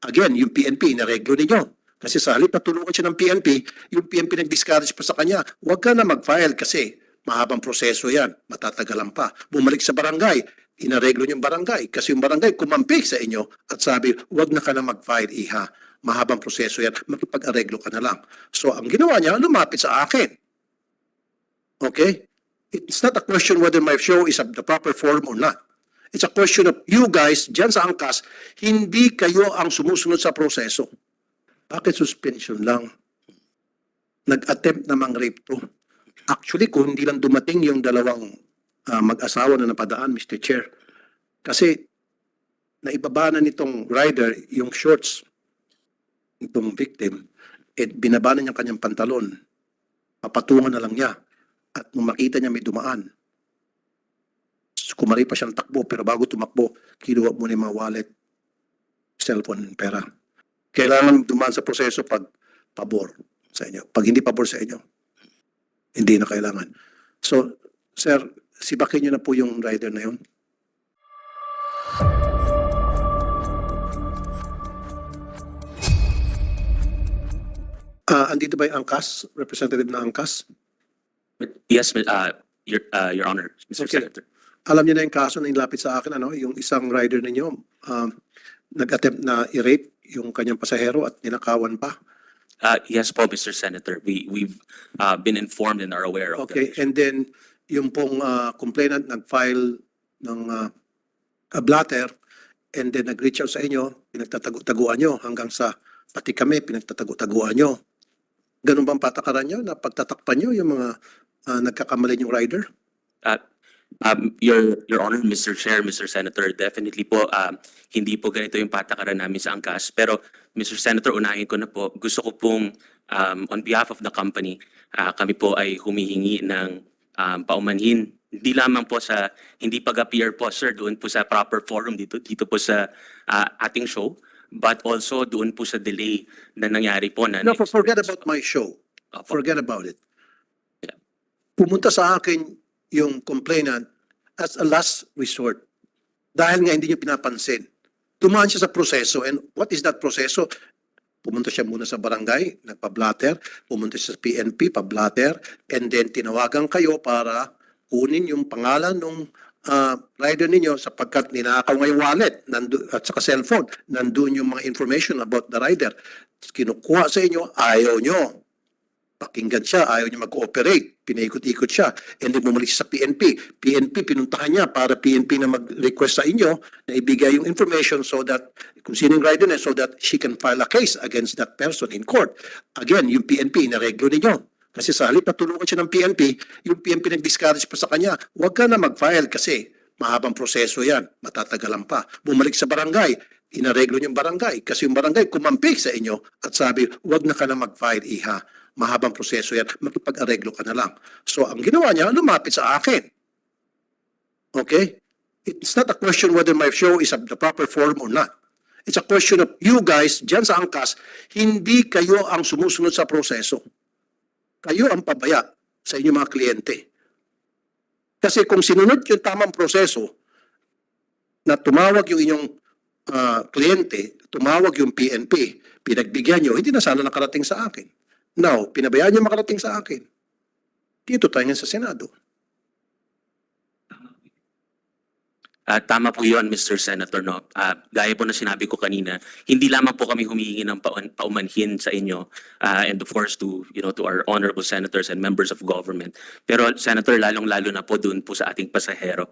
Again, yung PNP, inareglo ninyo. Kasi sa halip na tulungan siya ng PNP, yung PNP nag-discourage pa sa kanya, huwag ka na mag-file kasi mahabang proseso yan, matatagalan pa. Bumalik sa barangay, inareglo yung barangay kasi yung barangay kumampi sa inyo at sabi, huwag na ka na mag-file, iha. Mahabang proseso yan, makipag-areglo ka na lang. So ang ginawa niya, lumapit sa akin. Okay? It's not a question whether my show is the proper form or not. It's a question of you guys, dyan sa angkas, hindi kayo ang sumusunod sa proseso. Bakit suspension lang? Nag-attempt na mang-rape to. Actually, kung hindi lang dumating yung dalawang mag-asawa na napadaan, Mr. Chair, kasi naibaba na nitong rider yung shorts itong victim, binaba na niya kanyang pantalon, papatungan na lang niya, at nung makita niya may dumaan, kumari pa siyang takbo, pero bago tumakbo, kinuha muna yung mga wallet, cellphone, pera. Kailangan dumaan sa proseso pag pabor sa inyo. Pag hindi pabor sa inyo, hindi na kailangan. So, sir, sibakin niyo na po yung rider na yun. Andito ba yung angkas? Representative na angkas? Yes, Your Honor, Mr. Okay. Senator. Alam niyo na yung kaso na inilapit sa akin, ano, yung isang rider ninyo, nag-attempt na i-rape yung kanyang pasahero at ninakawan pa. Yes po, Mr. Senator. We've been informed and are aware of Okay, that. and then yung pong complainant nag-file ng blatter and then nag-reach out sa inyo, pinagtataguan nyo hanggang sa pati kami pinagtataguan nyo. Ganun bang patakaran nyo na pagtatakpan nyo yung mga nagkakamali yung rider? Your Honor, Mr. Chair, Mr. Senator, definitely po, hindi po ganito yung patakaran namin sa angkas. Pero, Mr. Senator, unahin ko na po, gusto ko pong, on behalf of the company, kami po ay humihingi ng paumanhin. Hindi lamang po sa, hindi pag-appear po, sir, doon po sa proper forum dito po sa ating show, but also doon po sa delay na nangyari po. No, forget about my show. Forget about it. Yeah. Pumunta sa akin yung complainant as a last resort. Dahil nga hindi niyo pinapansin. Dumaan siya sa proseso. And what is that proseso? Pumunta siya muna sa barangay, nagpa-blatter. Pumunta siya sa PNP, pa-blatter. And then tinawagan kayo para kunin yung pangalan ng rider ninyo sapagkat ninakaw nga yung wallet at saka cellphone. Nandun yung mga information about the rider. Kinukuha sa inyo, ayaw nyo. Pakinggan siya, ayaw niya mag-cooperate, pinaikot-ikot siya, and then bumalik siya sa PNP. PNP, pinuntahan niya para PNP na mag-request sa inyo na ibigay yung information so that, kung sinong rider na, so that she can file a case against that person in court. Again, yung PNP, inareglo ninyo. Kasi sa halip na tulungan siya ng PNP, yung PNP nag-discourage pa sa kanya, huwag ka na mag-file kasi mahabang proseso yan, matatagalan pa. Bumalik sa barangay, inareglo yung barangay kasi yung barangay kumampi sa inyo at sabi, huwag na ka na mag-file, iha. Mahabang proseso yan, makipag-areglo ka na lang. So, ang ginawa niya, lumapit sa akin. Okay? It's not a question whether my show is the proper form or not. It's a question of you guys, dyan sa angkas, hindi kayo ang sumusunod sa proseso. Kayo ang pabaya sa inyong mga kliyente. Kasi kung sinunod yung tamang proseso, na tumawag yung inyong kliyente, tumawag yung PNP, pinagbigyan nyo, hindi na sana nakarating sa akin. Now, pinabayaan niyo makarating sa akin. Dito tayo nga sa Senado. Tama po yun, Mr. Senator. No? Gaya po na sinabi ko kanina, hindi lamang po kami humihingi ng paumanhin sa inyo and of course to our honorable senators and members of government. Pero Senator, lalong-lalo na po doon po sa ating pasahero.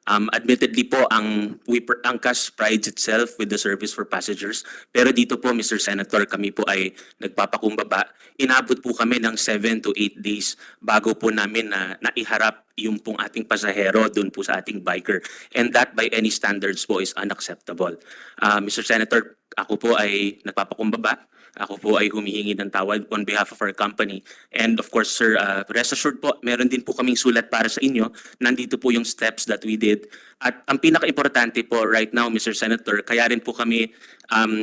Admittedly po, ang angkas prides itself with the service for passengers. Pero dito po, Mr. Senator, kami po ay nagpapakumbaba. Inabot po kami ng 7 to 8 days bago po namin na naiharap yung pong ating pasahero doon po sa ating biker. And that by any standards po is unacceptable. Mr. Senator, ako po ay nagpapakumbaba. Ako po ay humihingi ng tawad on behalf of our company. And of course, sir, rest assured po, meron din po kaming sulat para sa inyo. Nandito po yung steps that we did. At ang pinaka-importante po right now, Mr. Senator, kaya rin po kami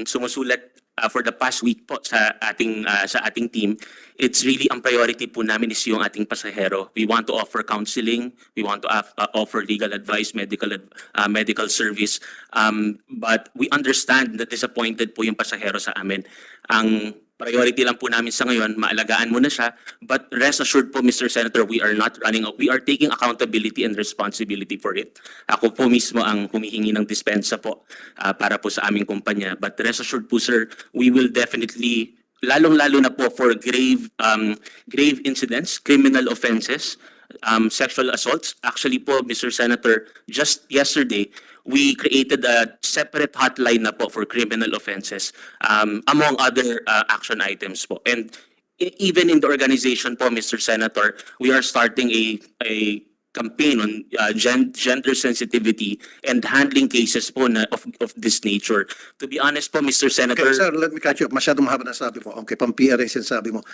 sumusulat for the past week po sa ating team, it's really ang priority po namin is yung ating pasahero. We want to offer counseling, we want to offer legal advice, medical service. But we understand that disappointed po yung pasahero sa amin. Ang priority lang po namin sa ngayon, maalagaan muna siya. But rest assured po, Mr. Senator, we are not running out. We are taking accountability and responsibility for it. Ako po mismo ang humihingi ng dispensa po para po sa aming kumpanya. But rest assured po, sir, we will definitely, lalong-lalo na po for grave incidents, criminal offenses, sexual assaults. Actually po, Mr. Senator, just yesterday, we created a separate hotline na po for criminal offenses, among other action items po. And even in the organization po, Mr. Senator, we are starting a campaign on gender sensitivity and handling cases po na of this nature. To be honest po, Mr. Senator, Okay, sir, let me catch you up. Masyadong mahaba na sabi mo. Okay, pang-PR yung sinasabi mo.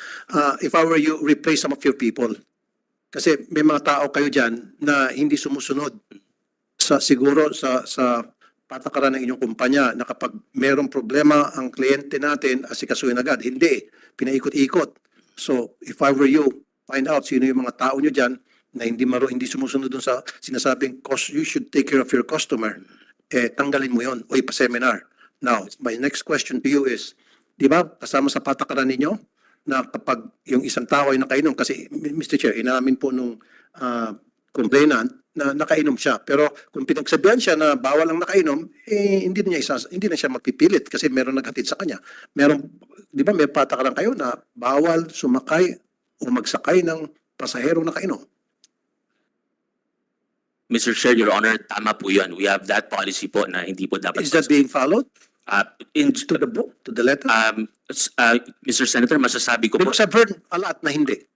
If I were you, replace some of your people. Kasi may mga tao kayo dyan na hindi sumusunod siguro sa patakaran ng inyong kumpanya na kapag merong problema ang kliyente natin, asikasuhin agad. Hindi, pinaikot-ikot. So, if I were you, find out sino yung mga tao nyo dyan na hindi sumusunod dun sa sinasabing you should take care of your customer. Tanggalin mo yon o ipa-seminar. Now, my next question to you is, di ba, kasama sa patakaran ninyo na kapag yung isang tao ay nakainom, kasi Mr. Chair, inamin po nung complainant na nakainom siya. Pero kung pinagsabihan siya na bawal ang nakainom, hindi na siya mapipilit kasi meron naghatid sa kanya. Di ba may patakaran kayo na bawal sumakay o magsakay ng pasaherong nakainom? Mr. Chair, Your Honor, tama po yun. We have that policy po na hindi po dapat. Is that being followed? In, To the book, to the letter? Mr. Senator, masasabi ko po. Because I've heard a lot na hindi.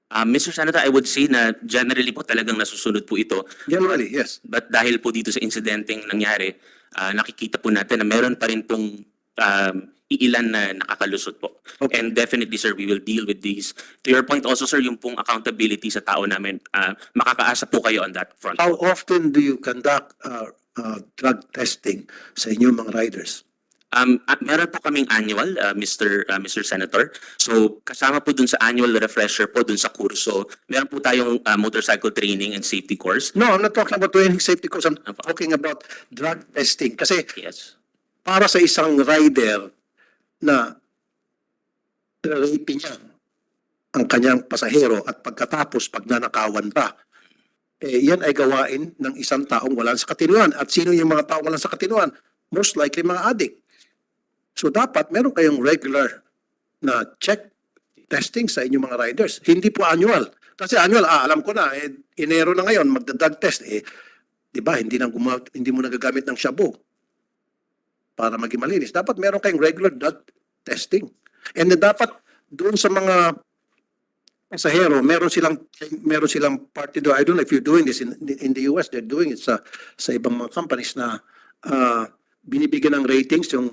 Mr. Senator, I would say na generally po talagang nasusunod po ito. Generally, yes. But dahil po dito sa insidenteng nangyari, nakikita po natin na meron pa rin pong iilan na nakakalusot po. Okay. And definitely, sir, we will deal with these. To your point also, sir, yung pong accountability sa tao namin, makakaasa po kayo on that front. How often do you conduct drug testing sa inyong mga riders? Meron po kaming annual, Mr. Senator. So kasama po dun sa annual refresher po dun sa kurso, meron po tayong motorcycle training and safety course. No, I'm not talking about training safety course. I'm Apa. talking about drug testing. Kasi Yes. para sa isang rider na rape niya ang kanyang pasahero at pagkatapos pagnanakawan pa, yan ay gawain ng isang taong walang sa katinuan. At sino yung mga taong walang sa katinuan? Most likely mga addict. So dapat meron kayong regular na check testing sa inyong mga riders. Hindi po annual. Kasi annual, alam ko na, Enero na ngayon, magda-drug test. Di ba, hindi mo nagagamit ng shabu para maging malinis. Dapat meron kayong regular drug testing. And then dapat doon sa mga pasahero, meron silang party do. I don't know if you're doing this in the US, they're doing it sa ibang mga companies na binibigyan ng ratings yung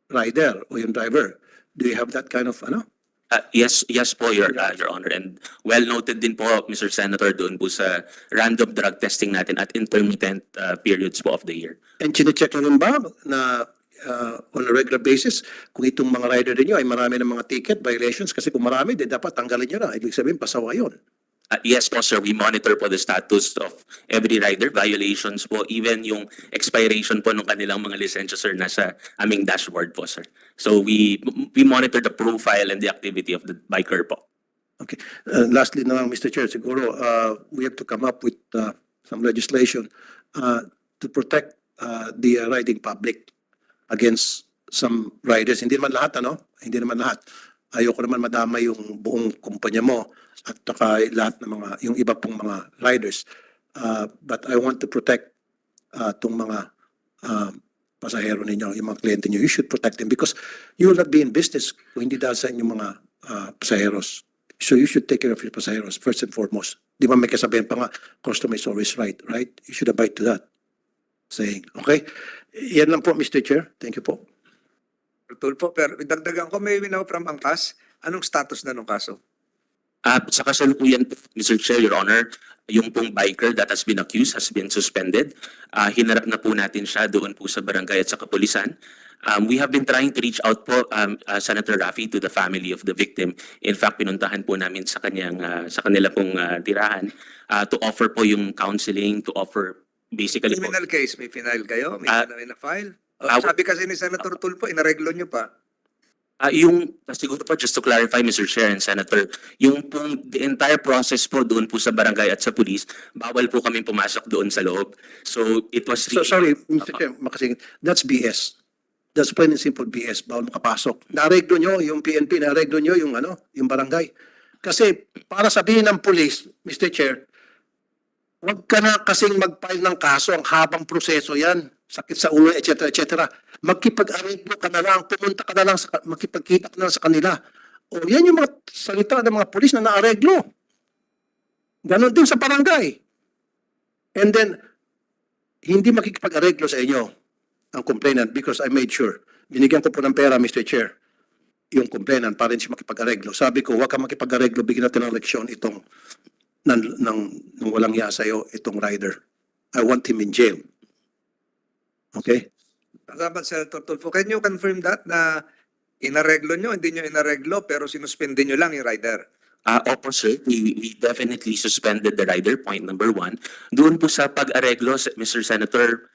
rider o yung driver. Do you have that kind of Yes po, Your Honor. And well noted din po, Mr. Senator, doon po sa random drug testing natin at intermittent periods po of the year. And chinecheck nyo rin ba na on a regular basis kung itong mga rider ninyo ay marami ng mga ticket violations? Kasi kung marami, dapat tanggalin nyo na. Ibig sabihin, pasawa yun. Yes po, sir. We monitor po the status of every rider, violations po, even yung expiration po ng kanilang mga lisensya, sir, nasa aming dashboard po, sir. So we monitor the profile and the activity of the biker po. Okay. Lastly na lang, Mr. Chair, siguro we have to come up with some legislation to protect the riding public against some riders. Hindi naman lahat, Hindi naman lahat. Ayoko naman madama yung buong kumpanya mo at saka lahat ng yung iba pong mga riders. But I want to protect itong mga pasahero ninyo, yung mga kliyente nyo. You should protect them because you will not be in business kung hindi dahil sa inyong mga pasaheros. So you should take care of your pasaheros first and foremost. Di ba may kasabihan pa nga, customer is always right? You should abide to that saying. Okay? Yan lang po, Mr. Chair. Thank you po. Tulpo, pero dagdagan ko, may winaw from Angkas. Anong status na nung kaso? Sa kasalukuyan po, Mr. Chair, Your Honor, yung pong biker that has been accused has been suspended. Hinarap na po natin siya doon po sa barangay at sa kapulisan. We have been trying to reach out po, Senator Raffy, to the family of the victim. In fact, pinuntahan po namin sa sa kanila pong tirahan to offer po yung counseling, to offer basically po. Criminal case, may final kayo? May Ah, na-file? ah, Sabi kasi ni Senator Tulfo, inareglo nyo pa. Siguro po, just to clarify, Mr. Chair and Senator, yung pong the entire process po doon po sa barangay at sa police, bawal po kami pumasok doon sa loob. So, it was So sorry, Mr. Chair, makasingit. That's BS. That's plain and simple BS. Bawal makapasok. Nareglo nyo yung PNP, nareglo nyo yung yung barangay. Kasi para sabihin ng police, Mr. Chair, huwag ka na kasing mag-file ng kaso, ang habang proseso yan, sakit sa ulo, etc. etc. Magkipag-arreglo ka na lang, pumunta ka na lang, makipagkita ka na lang sa kanila. O yan yung mga salita ng mga pulis na naareglo. Ganon din sa barangay. And then, hindi makikipag-areglo sa inyo ang complainant because I made sure. Binigyan ko po ng pera, Mr. Chair, yung complainant para rin siya makipag-areglo. Sabi ko, huwag ka makipag-areglo, bigyan natin ng leksyon itong nang walang hiya sa'yo, itong rider. I want him in jail. Okay? Salamat, Senator Tulfo. Can you confirm that na inareglo nyo, hindi nyo inareglo, pero sinuspende nyo lang yung rider? Opo, sir. We definitely suspended the rider, point number 1. Doon po sa pag-areglo, Mr. Senator,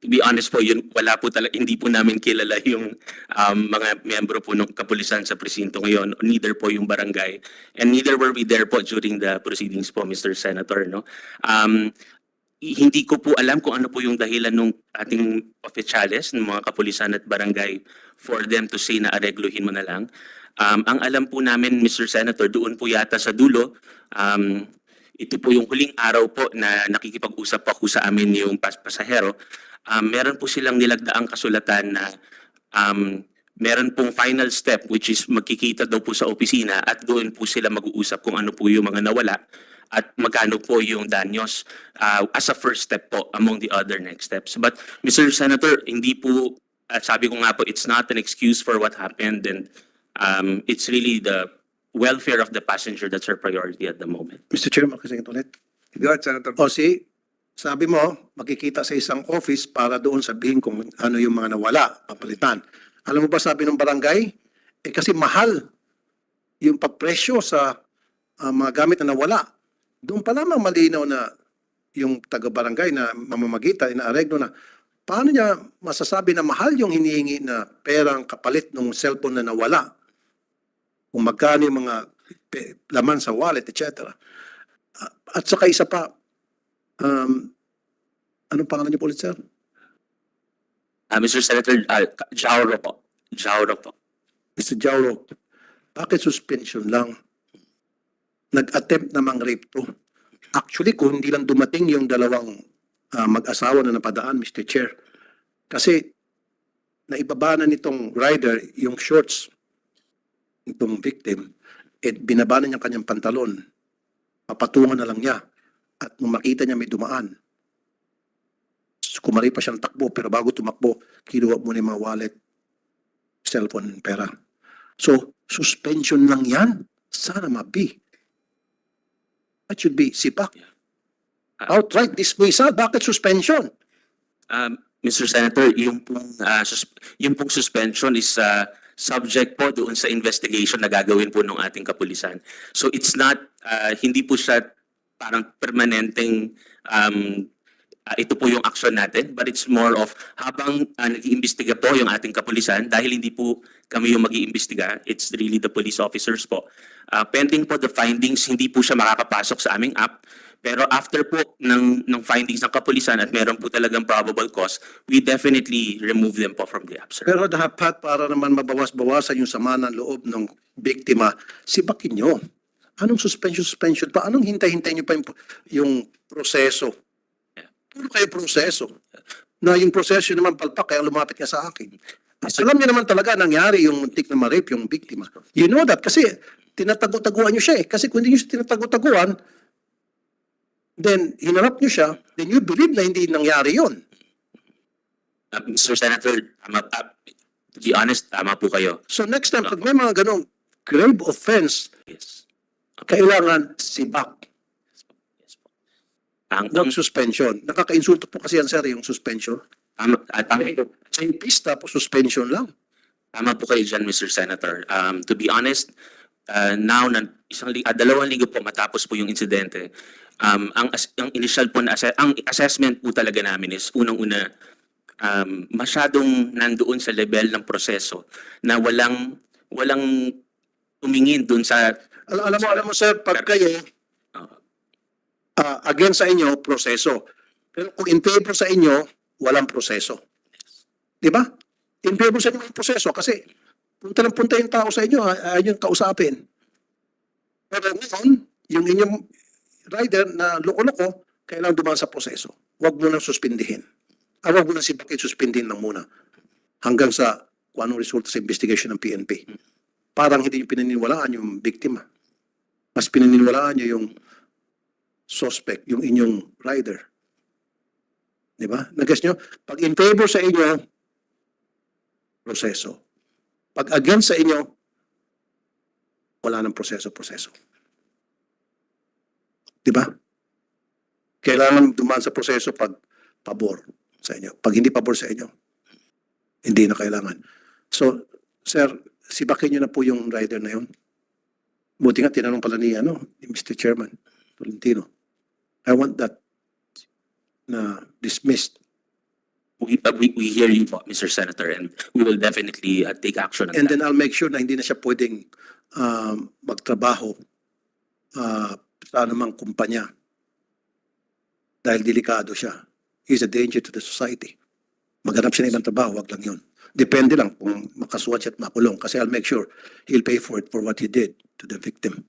to be honest po, yun, wala po talaga, hindi po namin kilala yung mga miyembro po ng kapulisan sa presinto ngayon, neither po yung barangay, and neither were we there po during the proceedings po, Mr. Senator, no? Hindi ko po alam kung ano po yung dahilan ng ating oficiales, ng mga kapulisan at barangay for them to say na aregluhin mo na lang. Ang alam po namin, Mr. Senator, doon po yata sa dulo, ito po yung huling araw po na nakikipag-usap po sa amin yung pasahero. Meron po silang nilagdaang kasulatan na meron pong final step which is magkikita daw po sa opisina at doon po sila mag-uusap kung ano po yung mga nawala at magkano po yung danyos as a first step po among the other next steps. But Mr. Senator, hindi po, sabi ko nga po, it's not an excuse for what happened and it's really the welfare of the passenger that's our priority at the moment. Mr. Chair, makasingit ulit. Go ahead, Senator. O sabi mo, makikita sa isang office para doon sabihin kung ano yung mga nawala, papalitan. Alam mo ba sabi ng barangay? Kasi mahal yung pagpresyo sa mga gamit na nawala. Doon pa lamang malinaw na yung taga-barangay na mamamagitan, inaareglo na, paano niya masasabi na mahal yung hinihingi na perang kapalit ng cellphone na nawala? Kung magkano yung mga laman sa wallet, etc. At saka isa pa, anong pangalan niyo po ulit, sir? Mr. Senator, Jauro po. Jauro po. Mr. Jauro, bakit suspension lang? Nag-attempt na mang-rape to. Actually, kung hindi lang dumating yung dalawang mag-asawa na napadaan, Mr. Chair, kasi naibaba na nitong rider yung shorts nitong victim, binaba na niya kanyang pantalon, papatungan na lang niya, at nung makita niya may dumaan, kumari pa siya ng takbo, pero bago tumakbo, kinuha muna yung mga wallet, cellphone, pera. So, suspension lang yan. Sana mabi. That should be sipak. Outright dismissal. Bakit suspension? Mr. Senator, yung pong suspension is subject po doon sa investigation na gagawin po ng ating kapulisan. So it's not, hindi po siya parang permanenteng ito po yung action natin, but it's more of habang nag-iimbestiga po yung ating kapulisan, dahil hindi po kami yung mag-iimbestiga, it's really the police officers po. Pending po the findings, hindi po siya makakapasok sa aming app, pero after po ng findings ng kapulisan at meron po talagang probable cause, we definitely remove them po from the app, sir. Pero dapat para naman mabawas-bawasan yung sama ng loob ng biktima, sibakin nyo. Anong suspension pa? Anong hintay-hintay nyo pa yung proseso? Puro kayo proseso. Na yung proseso naman palpak, kaya lumapit ka sa akin. At alam niyo naman talaga nangyari yung muntik na ma-rape yung biktima. You know that kasi tinatago-taguan nyo siya eh. Kasi kung hindi nyo siya tinatago-taguan, then hinarap nyo siya, then you believe na hindi nangyari yun. Mr. Senator, to be honest, tama po kayo. So next time, pag may mga ganong grave offense, Yes. kailangan sibak. Yes po. Huwag suspension. Nakaka-insulto po kasi yan, sir, yung suspension. Same piece, tapos suspension lang. Tama po kayo dyan, Mr. Senator. To be honest, now na dalawang linggo po matapos po yung insidente, ang initial po ang assessment po talaga namin is unang-una masyadong nandoon sa level ng proseso na walang tumingin doon sa Alam mo sir, pag kayo against sa inyo, proseso. Pero kung in favor sa inyo, walang proseso. Di ba? In favor sa inyo yung proseso kasi punta ng punta yung tao sa inyo, ayaw yung kausapin. Pero ngayon, yung inyong rider na loko-loko, kailangan dumaan sa proseso. Huwag mo nang suspindihin. Huwag mo nang si Bakit suspindihin lang muna. Hanggang sa kung anong resulta sa investigation ng PNP. Parang hindi yung pinaniniwalaan yung biktima. Mas pinaniniwalaan nyo yung suspect, yung inyong rider. Di ba? Nag-guess nyo? Pag in favor sa inyo, proseso. Pag against sa inyo, wala nang proseso. Di ba? Kailangan dumaan sa proseso pag pabor sa inyo. Pag hindi pabor sa inyo, hindi na kailangan. So, sir, sibakin nyo na po yung rider na yun. Buti nga, tinanong pala ni Mr. Chairman Tolentino. I want that na dismissed. we hear you po, Mr. Senator, and we will definitely take action on And that. then I'll make sure na hindi na siya pwedeng magtrabaho sa anumang kumpanya dahil delikado siya. He's a danger to the society. Maghanap siya ng ibang trabaho, wag lang yun. Depende lang kung makasuhan siya at makulong kasi I'll make sure he'll pay for it for what he did to the victim.